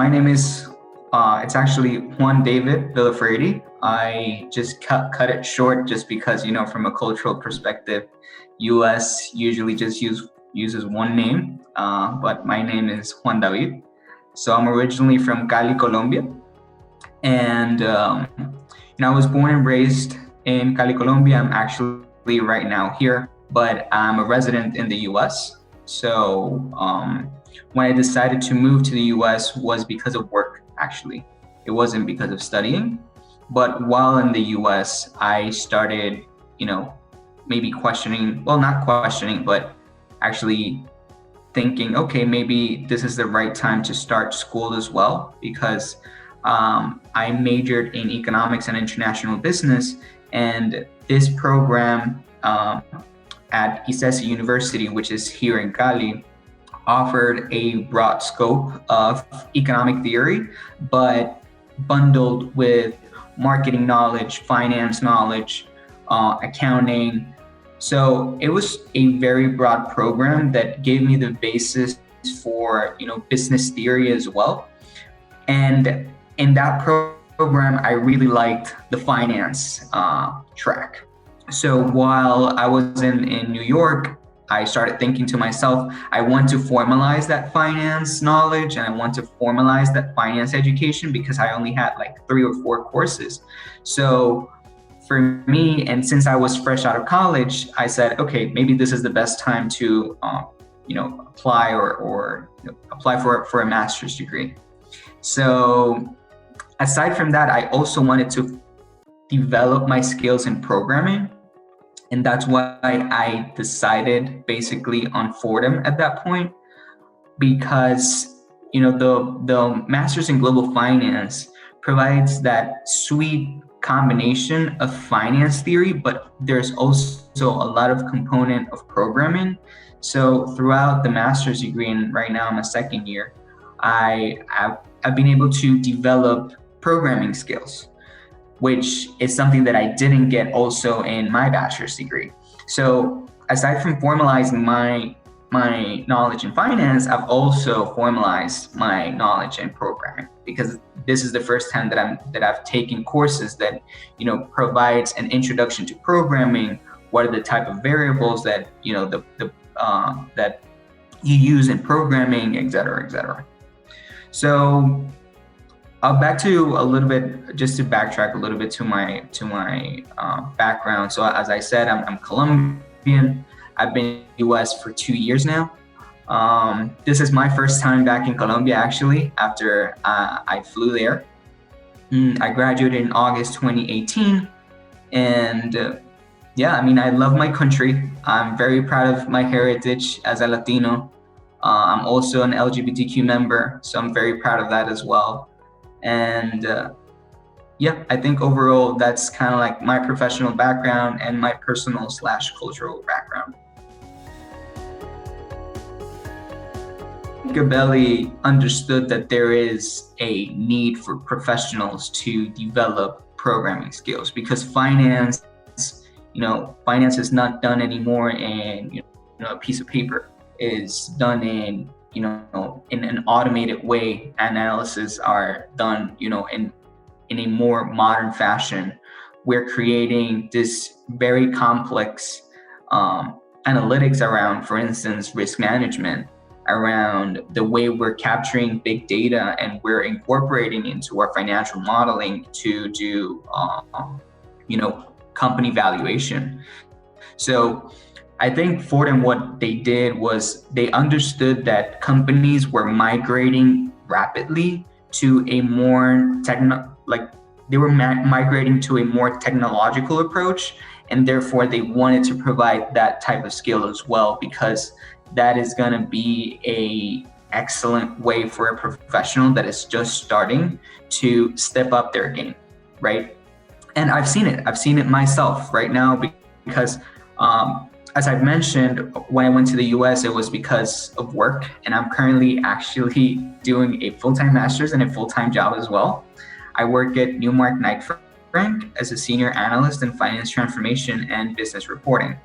my name is, it's actually Juan David Villafrade. I just cut it short just because, from a cultural perspective, US usually just uses one name, but my name is Juan David. So I'm originally from Cali, Colombia. And, I was born and raised in Cali, Colombia. I'm actually right now here, but I'm a resident in the US. So when I decided to move to the US was because of work, actually. It wasn't because of studying. But while in the US, I started, maybe questioning, well, not questioning, but actually thinking, okay, maybe this is the right time to start school as well, because I majored in economics and international business, and this program at Fordham University, which is here in Cali, offered a broad scope of economic theory, but bundled with marketing knowledge, finance knowledge, accounting. So it was a very broad program that gave me the basis for, business theory as well. And in that program, I really liked the finance track. So while I was in New York, I started thinking to myself, I want to formalize that finance knowledge and I want to formalize that finance education, because I only had like 3 or 4 courses. So for me, and since I was fresh out of college, I said, okay, maybe this is the best time to apply or apply for a master's degree. So aside from that, I also wanted to develop my skills in programming. And that's why I decided basically on Fordham at that point, because, the Master's in Global Finance provides that sweet combination of finance theory, but there's also a lot of component of programming. So throughout the master's degree, and right now I'm a second year, I've been able to develop programming skills, which is something that I didn't get also in my bachelor's degree. So aside from formalizing my knowledge in finance, I've also formalized my knowledge in programming, because this is the first time that I've taken courses that, provides an introduction to programming. What are the type of variables that, that you use in programming, et cetera, et cetera. So back to a little bit, just to backtrack a little bit to my background. So as I said, I'm Colombian. I've been in the US for 2 years now. This is my first time back in Colombia, actually, after I flew there. I graduated in August 2018. And I love my country. I'm very proud of my heritage as a Latino. I'm also an LGBTQ member, so I'm very proud of that as well. And I think overall that's kind of like my professional background and my personal/cultural background. Gabelli understood that there is a need for professionals to develop programming skills, because finance is not done anymore in a piece of paper. Is done in an automated way. Analysis are done, in a more modern fashion. We're creating this very complex analytics around, for instance, risk management, around the way we're capturing big data and we're incorporating into our financial modeling to do, company valuation. So I think Fordham, what they did was they understood that companies were migrating rapidly to a more migrating to a more technological approach, and therefore they wanted to provide that type of skill as well, because that is going to be a excellent way for a professional that is just starting to step up their game, right? And I've seen it myself right now, because as I've mentioned, when I went to the US, it was because of work, and I'm currently actually doing a full-time master's and a full-time job as well. I work at Newmark Knight Frank as a Senior Analyst in Finance Transformation and Business Reporting.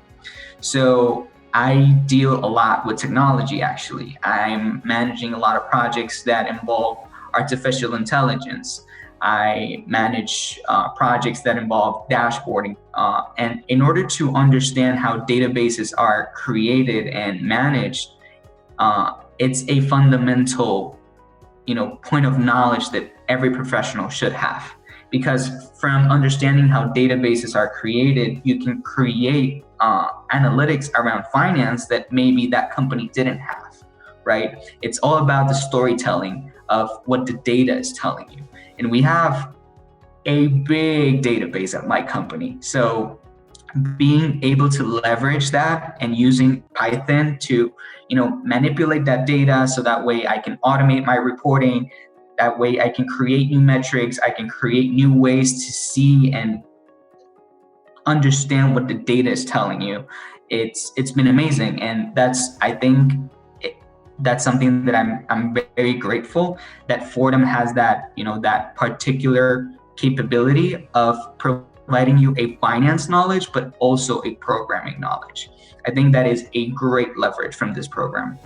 So I deal a lot with technology, actually. I'm managing a lot of projects that involve artificial intelligence. I manage projects that involve dashboarding. And in order to understand how databases are created and managed, it's a fundamental, point of knowledge that every professional should have. Because from understanding how databases are created, you can create analytics around finance that maybe that company didn't have, right? It's all about the storytelling of what the data is telling you. And we have a big database at my company. So being able to leverage that and using Python to, manipulate that data so that way I can automate my reporting. That way I can create new metrics. I can create new ways to see and understand what the data is telling you. It's been amazing. And that's something that I'm very grateful that Fordham has that, that particular capability of providing you a finance knowledge, but also a programming knowledge. I think that is a great leverage from this program.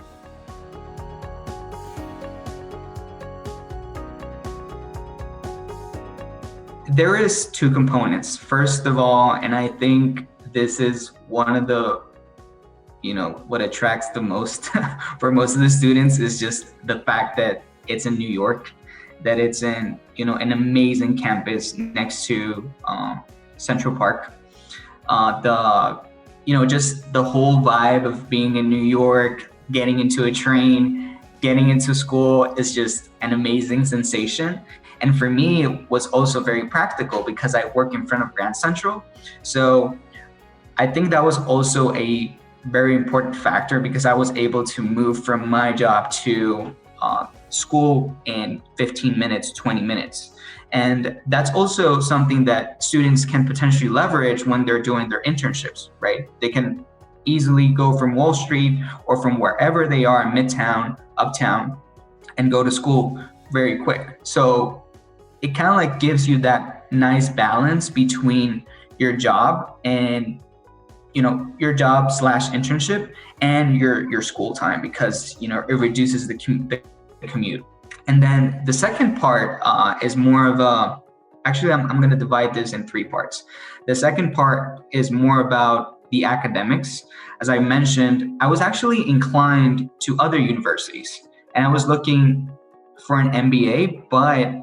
There is two components. First of all, and I think this is one of the, what attracts the most for most of the students is just the fact that it's in New York, that it's in, an amazing campus next to Central Park. Just the whole vibe of being in New York, getting into a train, getting into school is just an amazing sensation. And for me, it was also very practical because I work in front of Grand Central. So I think that was also a very important factor because I was able to move from my job to school in 15 minutes, 20 minutes. And that's also something that students can potentially leverage when they're doing their internships, right? They can easily go from Wall Street or from wherever they are in Midtown, Uptown, and go to school very quick. So it kind of like gives you that nice balance between your job and, your job / internship and your school time because, it reduces the commute. And then the second part is more of actually, I'm going to divide this in three parts. The second part is more about the academics. As I mentioned, I was actually inclined to other universities and I was looking for an MBA, but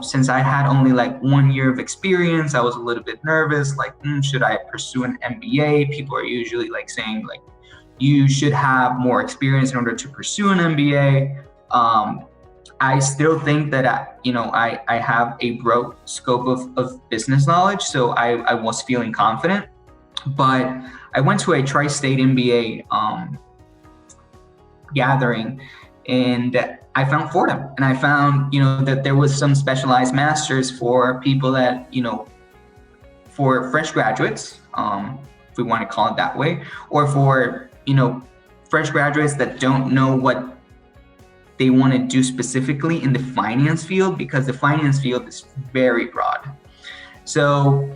since I had only like 1 year of experience, I was a little bit nervous, like, should I pursue an MBA? People are usually like saying like, you should have more experience in order to pursue an MBA. I still think that, I have a broad scope of business knowledge, so I was feeling confident. But I went to a tri-state MBA gathering, and I found Fordham, and I found, that there was some specialized masters for people that, for fresh graduates, if we want to call it that way, or for, fresh graduates that don't know what they want to do specifically in the finance field, because the finance field is very broad. So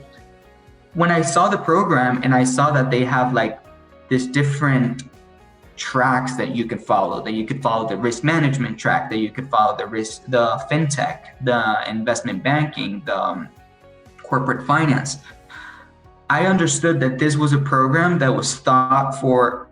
when I saw the program and I saw that they have like this different tracks that you could follow, that you could follow the risk management track, that you could follow the fintech, the investment banking, the corporate finance. I understood that this was a program that was thought for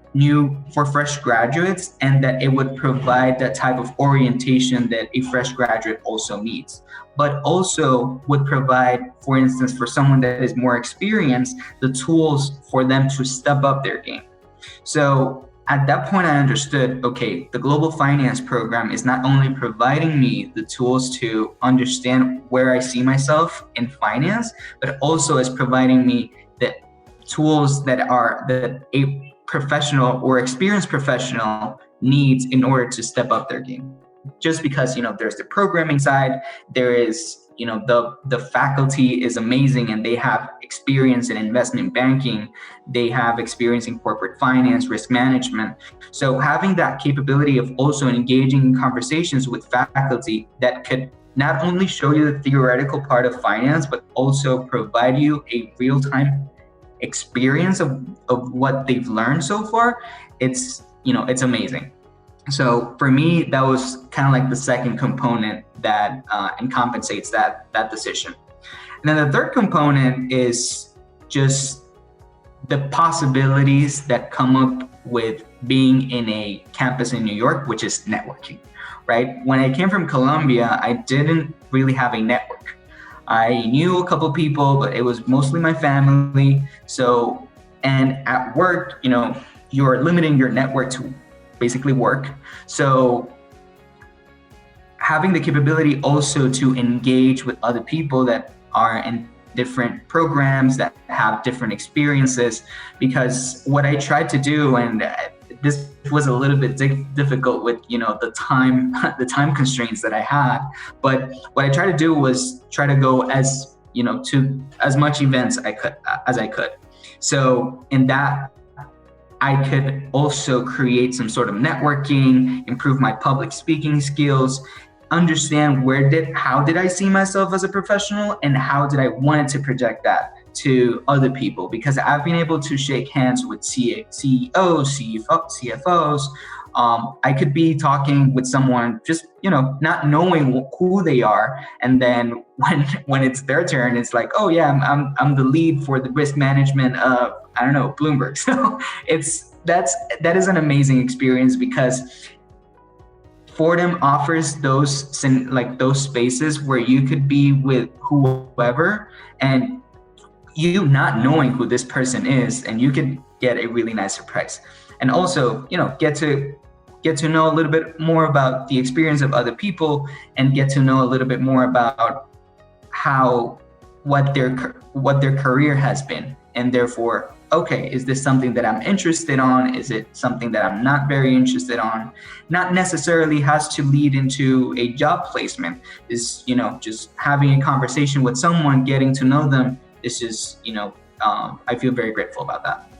fresh graduates, and that it would provide that type of orientation that a fresh graduate also needs, but also would provide, for instance, for someone that is more experienced, the tools for them to step up their game. So at that point, I understood, okay, the global finance program is not only providing me the tools to understand where I see myself in finance, but also is providing me the tools that a professional or experienced professional needs in order to step up their game. Just because, there's the programming side, there is, the faculty is amazing and they have experience in investment banking, they have experience in corporate finance, risk management. So having that capability of also engaging in conversations with faculty that could not only show you the theoretical part of finance, but also provide you a real-time experience of what they've learned so far, it's amazing. So for me, that was kind of like the second component that and compensates that decision. And then the third component is just the possibilities that come up with being in a campus in New York, which is networking, right? When I came from Colombia, I didn't really have a network. I knew a couple people, but it was mostly my family. So, and at work, you know, you're limiting your network to basically work. So having the capability also to engage with other people that are in different programs, that have different experiences, because what I tried to do, and this was a little bit difficult with, you know, the time constraints that I had, but what I tried to do was try to go as, you know, to as much events as I could. So in that, I could also create some sort of networking, improve my public speaking skills, understand how did I see myself as a professional, and how did I want to project that to other people, because I've been able to shake hands with CEOs, CFOs. I could be talking with someone just, you know, not knowing who they are, and then when it's their turn, it's like, oh yeah, I'm the lead for the risk management of, I don't know, Bloomberg. So that is an amazing experience, because Fordham offers those spaces where you could be with whoever, and you not knowing who this person is, and you could get a really nice surprise. And also, you know, get to know a little bit more about the experience of other people, and get to know a little bit more about what their career has been, and therefore, okay, is this something that I'm interested on? Is it something that I'm not very interested on? Not necessarily has to lead into a job placement. Is, you know, just having a conversation with someone, getting to know them. This is, you know, I feel very grateful about that.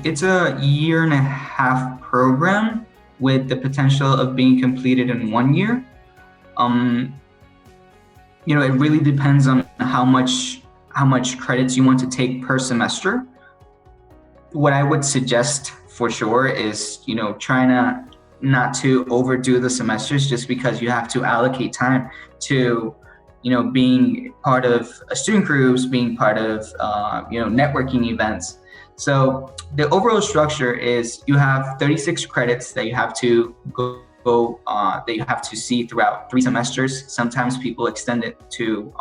It's a 1.5-year program with the potential of being completed in 1 year. You know, it really depends on how much credits you want to take per semester. What I would suggest for sure is, you know, trying not to overdo the semesters, just because you have to allocate time to, you know, being part of student groups, being part of, you know, networking events. So the overall structure is you have 36 credits that you have to that you have to see throughout 3 semesters. Sometimes people extend it to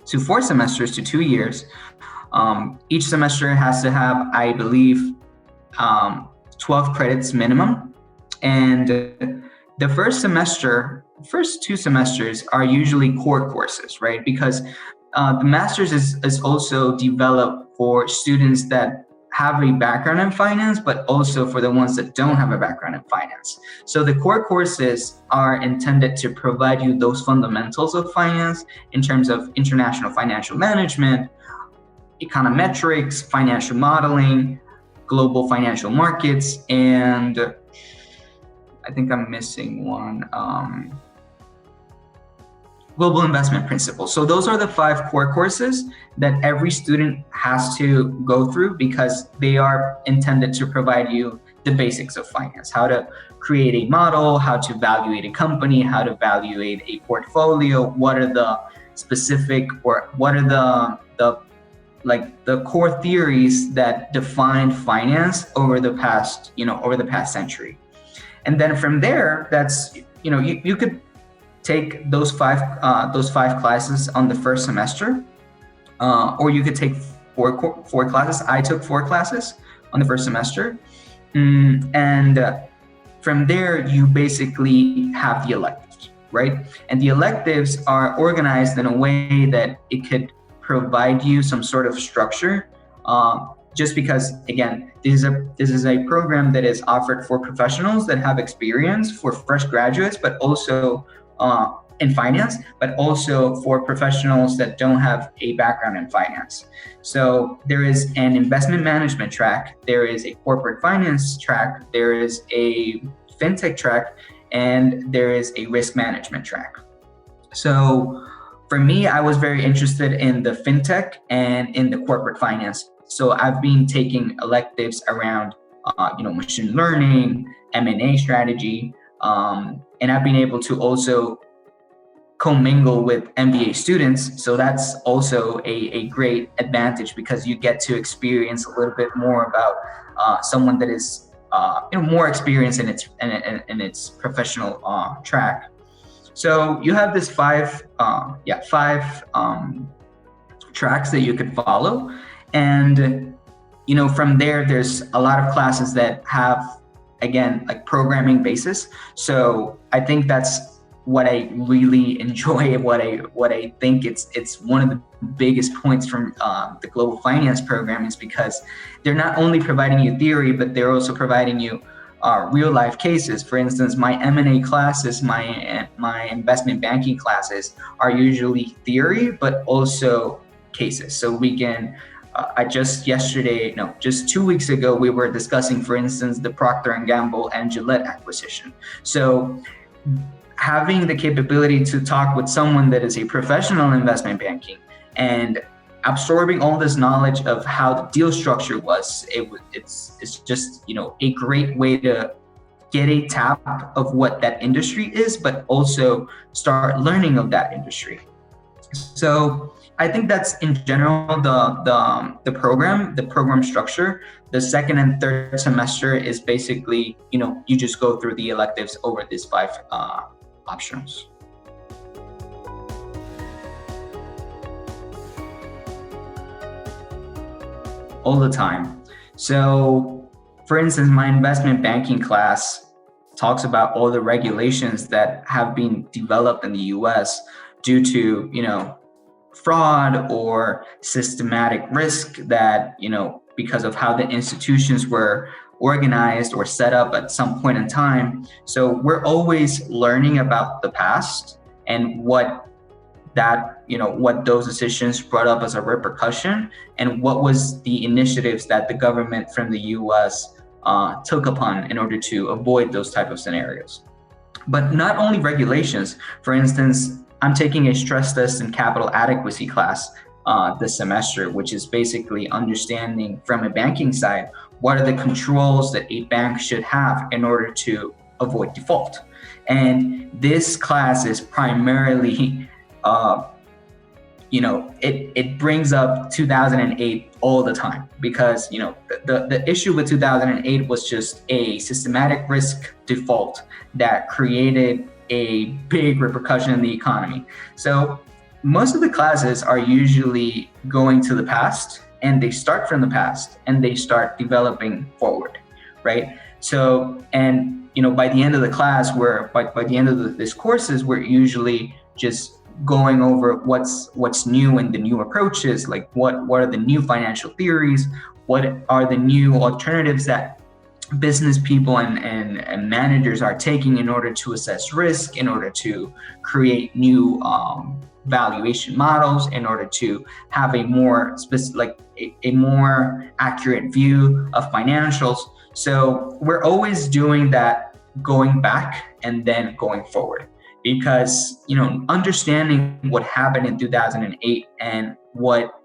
4 semesters, to 2 years. Each semester has to have, I believe, 12 credits minimum. And the first 2 semesters are usually core courses, right? Because the master's is also developed for students that have a background in finance, but also for the ones that don't have a background in finance. So the core courses are intended to provide you those fundamentals of finance in terms of international financial management, econometrics, financial modeling, global financial markets, and I think I'm missing one, global investment principles. So those are the 5 core courses that every student has to go through, because they are intended to provide you the basics of finance: how to create a model, how to evaluate a company, how to evaluate a portfolio, what are the specific, or what are the core theories that define finance over the past century. And then from there, that's, you know, you could take those five classes on the first semester, or you could take four classes. I took 4 classes on the first semester, and from there you basically have the electives, right? And the electives are organized in a way that it could provide you some sort of structure. Just because, again, this is a program that is offered for professionals that have experience, for fresh graduates, but also in finance, but also for professionals that don't have a background in finance. So there is an investment management track, there is a corporate finance track, there is a fintech track, and there is a risk management track. So for me, I was very interested in the fintech and in the corporate finance. So I've been taking electives around machine learning, M&A strategy, and I've been able to also commingle with MBA students. So that's also a great advantage, because you get to experience a little bit more about someone that is more experienced in its professional track. So you have this five tracks that you could follow, and from there's a lot of classes that have, again, like programming basis. So I think that's what I really enjoy, and what I think it's one of the biggest points from the global finance program, is because they're not only providing you theory, but they're also providing you real life cases. For instance, my M&A classes, my investment banking classes are usually theory, but also cases. So we can, just 2 weeks ago, we were discussing, for instance, the Procter & Gamble and Gillette acquisition. So having the capability to talk with someone that is a professional in investment banking and absorbing all this knowledge of how the deal structure was, it's just a great way to get a tap of what that industry is, but also start learning of that industry. So I think that's in general the program structure. The second and third semester is basically you just go through the electives over these 5 options. All the time. So for instance, my investment banking class talks about all the regulations that have been developed in the US due to, fraud or systematic risk that, because of how the institutions were organized or set up at some point in time. So we're always learning about the past and what those decisions brought up as a repercussion, and what was the initiatives that the government from the US took upon in order to avoid those type of scenarios. But not only regulations. For instance, I'm taking a stress test and capital adequacy class this semester, which is basically understanding from a banking side, what are the controls that a bank should have in order to avoid default. And this class is primarily it brings up 2008 all the time, because the issue with 2008 was just a systematic risk default that created a big repercussion in the economy. So most of the classes are usually going to the past, and they start from the past and they start developing forward, right? So, and by the end of the class, by the end of this courses, we're usually just going over what's new and the new approaches, like what are the new financial theories, what are the new alternatives that business people and managers are taking in order to assess risk, in order to create new valuation models, in order to have a more specific, a more accurate view of financials. So we're always doing that, going back and then going forward, because understanding what happened in 2008 and what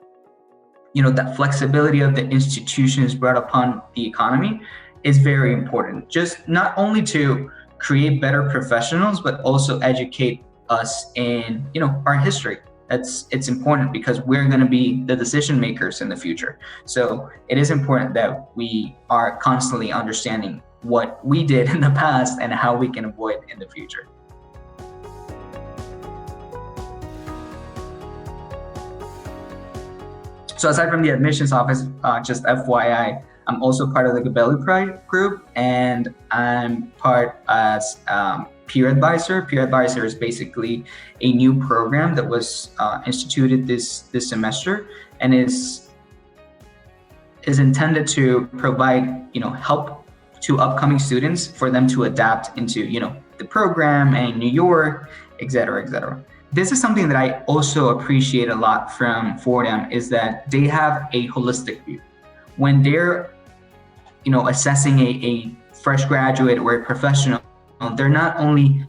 that flexibility of the institutions brought upon the economy is very important, just not only to create better professionals, but also educate us in our history. It's important, because we're going to be the decision makers in the future. So it is important that we are constantly understanding what we did in the past and how we can avoid in the future. So aside from the admissions office, just FYI, I'm also part of the Gabelli group, and I'm part as peer advisor. Peer advisor is basically a new program that was instituted this semester, and is intended to provide help to upcoming students for them to adapt into the program in New York, et cetera, et cetera. This is something that I also appreciate a lot from Fordham, is that they have a holistic view. When they're assessing a fresh graduate or a professional, they're not only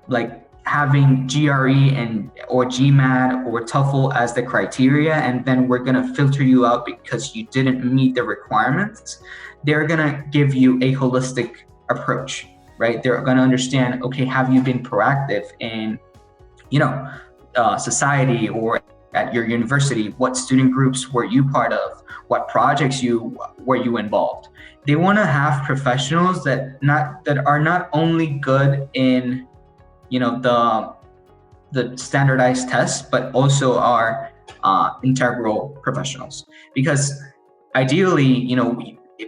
like having GRE and or GMAT or TOEFL as the criteria, and then we're gonna filter you out because you didn't meet the requirements. They're gonna give you a holistic approach, right? They're gonna understand, okay, have you been proactive in, society or at your university? What student groups were you part of? What projects were you involved? They want to have professionals that are not only good in the standardized tests, but also are integral professionals. Because ideally,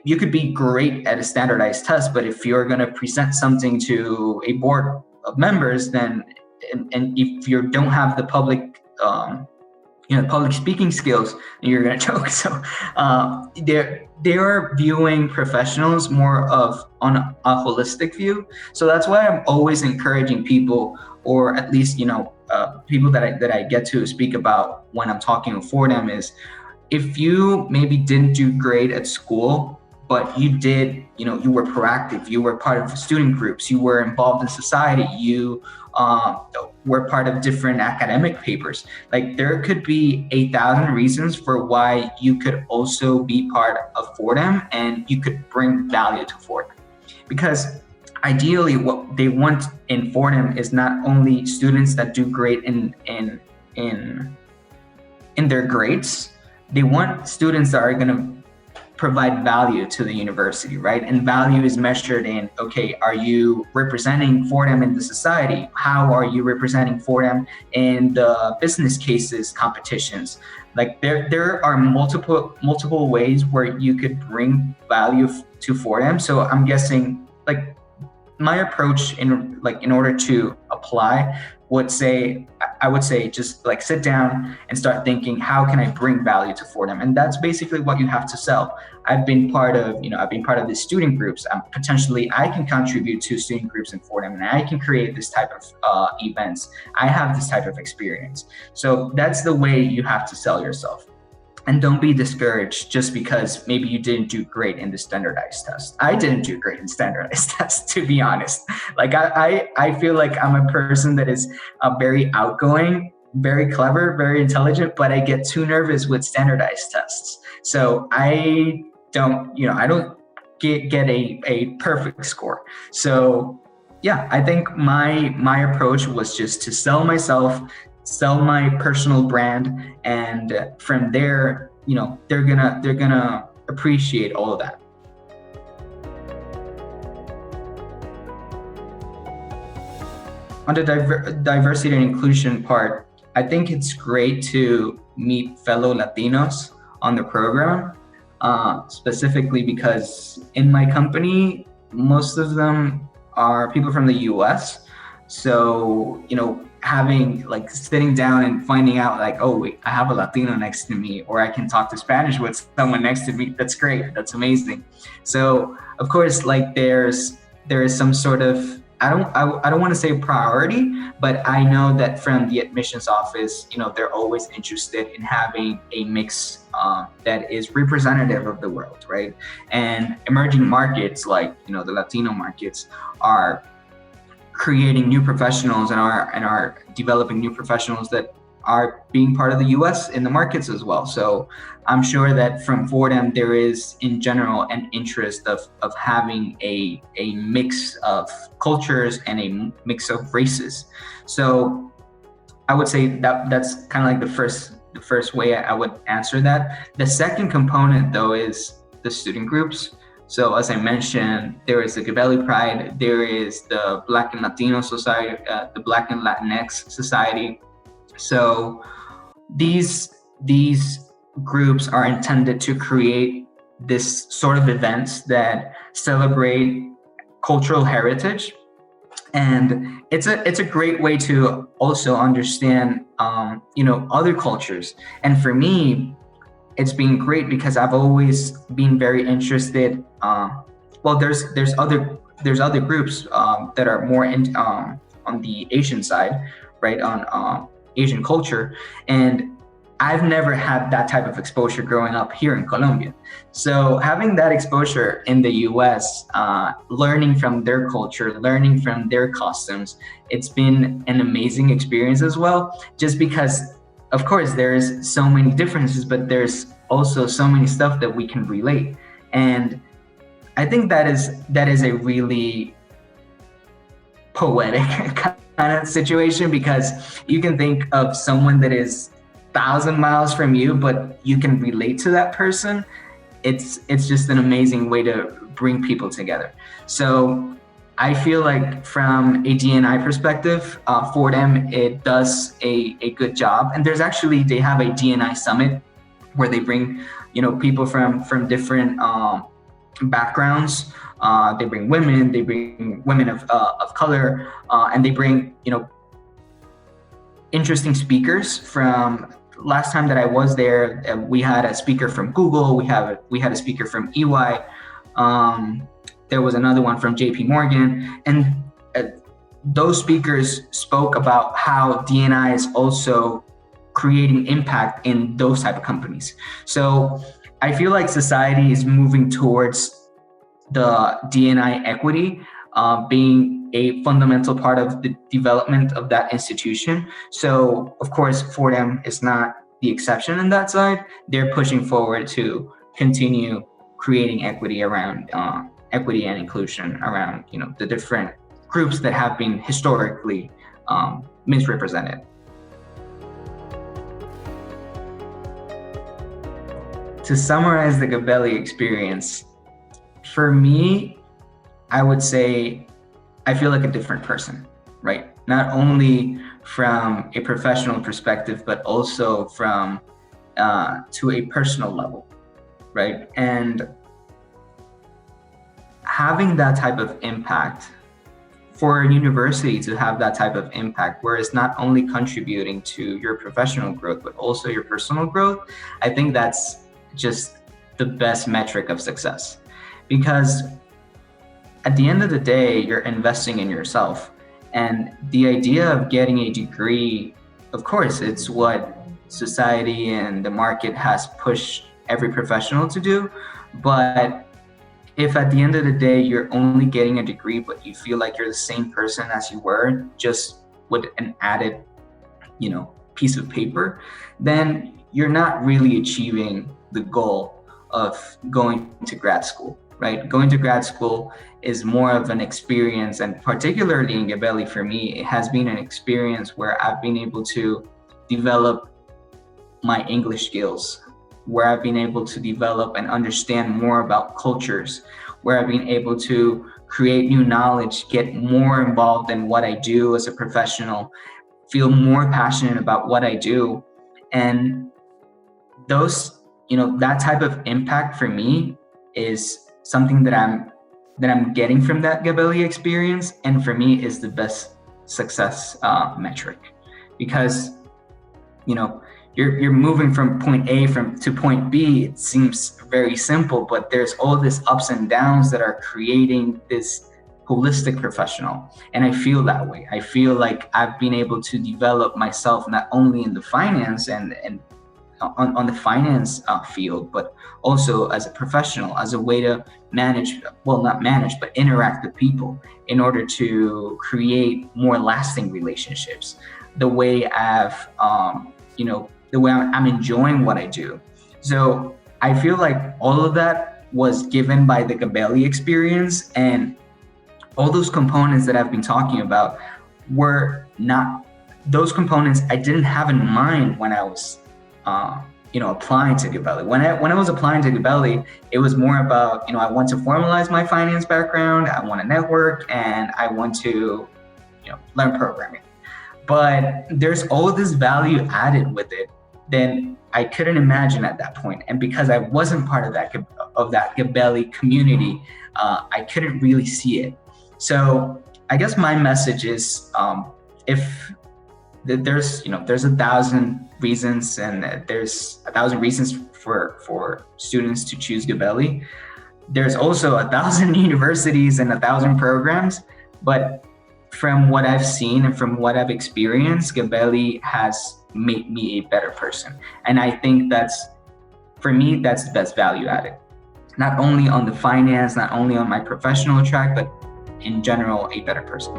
you could be great at a standardized test, but if you're going to present something to a board of members, then and if you don't have the public public speaking skills, you're going to choke. So they're viewing professionals more of on a holistic view. So that's why I'm always encouraging people, or at least people that I get to speak about when I'm talking with Fordham, is if you maybe didn't do great at school, but you did, you were proactive, you were part of student groups, you were involved in society, you were part of different academic papers. Like, there could be 1,000 reasons for why you could also be part of Fordham and you could bring value to Fordham. Because ideally, what they want in Fordham is not only students that do great in their grades. They want students that are going to provide value to the university, right? And value is measured in, okay, are you representing Fordham in the society? How are you representing Fordham in the business cases competitions? Like, there are multiple ways where you could bring value to Fordham. So I'm guessing, like, my approach in order to apply I would say just like sit down and start thinking, how can I bring value to Fordham? And that's basically what you have to sell. I've been part of the student groups. Potentially I can contribute to student groups in Fordham, and I can create this type of events. I have this type of experience. So that's the way you have to sell yourself. And don't be discouraged just because maybe you didn't do great in the standardized test. I didn't do great in standardized tests, to be honest. Like, I feel like I'm a person that is very outgoing, very clever, very intelligent, but I get too nervous with standardized tests. So I don't get a perfect score. So yeah, I think my approach was just to sell myself, sell my personal brand, and from there, they're gonna appreciate all of that. On the diversity and inclusion part, I think it's great to meet fellow Latinos on the program, specifically because in my company, most of them are people from the US. So, having sitting down and finding out oh, wait, I have a Latino next to me, or I can talk to Spanish with someone next to me. That's great. That's amazing. So of course, there is some sort of, I don't want to say priority, but I know that from the admissions office, they're always interested in having a mix that is representative of the world, right? And emerging markets the Latino markets are creating new professionals and are developing new professionals that are being part of the US in the markets as well. So I'm sure that from Fordham, there is in general an interest of having a mix of cultures and a mix of races. So I would say that's kind of like the first way I would answer that. The second component though is the student groups. So as I mentioned, there is the Gabelli Pride, there is the Black and Latino Society, the Black and Latinx Society. So these groups are intended to create this sort of events that celebrate cultural heritage. And it's a great way to also understand, other cultures. And for me, it's been great because I've always been very interested. There's other groups that are more on the Asian side, right? On Asian culture, and I've never had that type of exposure growing up here in Colombia. So having that exposure in the US, learning from their culture, learning from their customs, it's been an amazing experience as well, just because, of course, there's so many differences, but there's also so many stuff that we can relate. And I think that is a really poetic kind of situation, because you can think of someone that is 1,000 miles from you, but you can relate to that person. It's just an amazing way to bring people together. So I feel like from a D&I perspective, Fordham, it does a good job. And there's actually, they have a D&I summit where they bring, people from different backgrounds. They bring women of color, and they bring, interesting speakers. From last time that I was there, we had a speaker from Google, we had a speaker from EY, there was another one from JP Morgan, and those speakers spoke about how D&I is also creating impact in those type of companies. So I feel like society is moving towards the D&I equity being a fundamental part of the development of that institution. So of course, Fordham is not the exception in that side. They're pushing forward to continue creating equity around equity and inclusion around, the different groups that have been historically misrepresented. To summarize the Gabelli experience, for me, I would say I feel like a different person, right? Not only from a professional perspective, but also from to a personal level, right? And having that type of impact, for a university to have that type of impact, where it's not only contributing to your professional growth, but also your personal growth, I think that's just the best metric of success. Because at the end of the day, you're investing in yourself. And the idea of getting a degree, of course, it's what society and the market has pushed every professional to do. But if at the end of the day, you're only getting a degree, but you feel like you're the same person as you were, just with an added, piece of paper, then you're not really achieving the goal of going to grad school. Right? Going to grad school is more of an experience, and particularly in Gabelli, for me, it has been an experience where I've been able to develop my English skills, where I've been able to develop and understand more about cultures, where I've been able to create new knowledge, get more involved in what I do as a professional, feel more passionate about what I do. And those, that type of impact for me is something that I'm getting from that Gabelli experience, and for me is the best success metric, because you're moving from point A to point B. It seems very simple, but there's all this ups and downs that are creating this holistic professional, and I feel that way. I feel like I've been able to develop myself not only in the finance and on the finance field, but also as a professional, as a way to not manage, but interact with people in order to create more lasting relationships. The way the way I'm enjoying what I do. So I feel like all of that was given by the Gabelli experience, and all those components that I've been talking about were not those components I didn't have in mind when I was applying to Gabelli. When I was applying to Gabelli, it was more about, I want to formalize my finance background, I want to network, and I want to, learn programming. But there's all this value added with it that I couldn't imagine at that point. And because I wasn't part of that Gabelli community, I couldn't really see it. So I guess my message is, if there's 1,000 reasons, and there's 1,000 reasons for students to choose Gabelli. There's also 1,000 universities and 1,000 programs, but from what I've seen and from what I've experienced, Gabelli has make me a better person. And I think for me, that's the best value added. Not only on the finance, not only on my professional track, but in general, a better person.